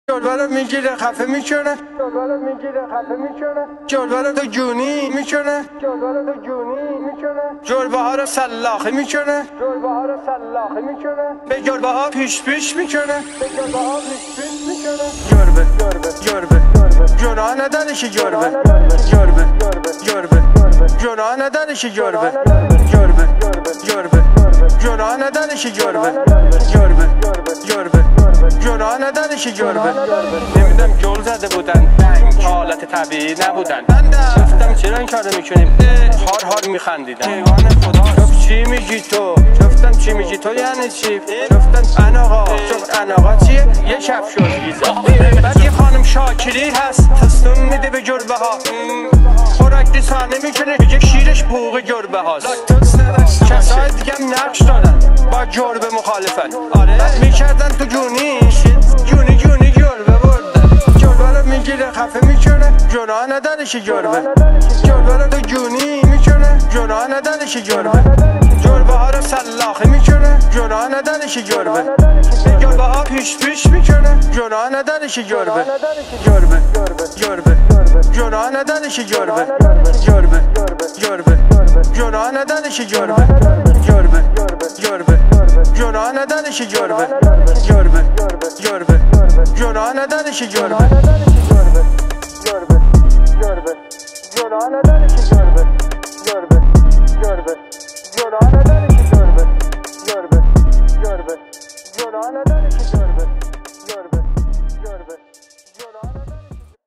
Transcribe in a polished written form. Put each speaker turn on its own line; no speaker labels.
جلوه رو میگیره خفه میکنه، جلوه رو تو جونی میکنه، جلوه ها رو سلاخی میکنه، به جلوه ها پیش میکنه، جربه جناه ندارشی، جربه جناه ندارشی، جربه جناه ندارشی، جربه جناه ندارشی، جربه. نمیدم جل زده بودن، حالت طبیعی نبودن. گفتم چرا این کارو میکنیم، هار میخندیدن. گفت چی میگی تو؟ گفتم چی میگی تو یعنی چی؟ گفتن اناقا. گفت اناقا چیه؟ یه کفش ویزا. بعد یه خانم شاکری هست تستون میده به گربه ها، خوراک دیسانه میکنه میگه شیرش بوق گربه هاست. کسای دیگه هم نقش دارن با گربه مخالفن، میکردن تو جونیش جونی گربه بردن. گربه رو میگیره خفه میکنه، جناه ندارشی، جربه رو تو جونی میکنه، جناه ندارشی، جربه ها رو سلاخی میکنه، جناه ندارشی، جربه به ها پیش میکنه، جناه ندارشی، جربه جناه ندارشی، جربه جناه ندارشی، جربه جناه ندارشی، جربه جناه ندارشی، جربه جناه ندارشی، جربه جناه ندارشی، جربه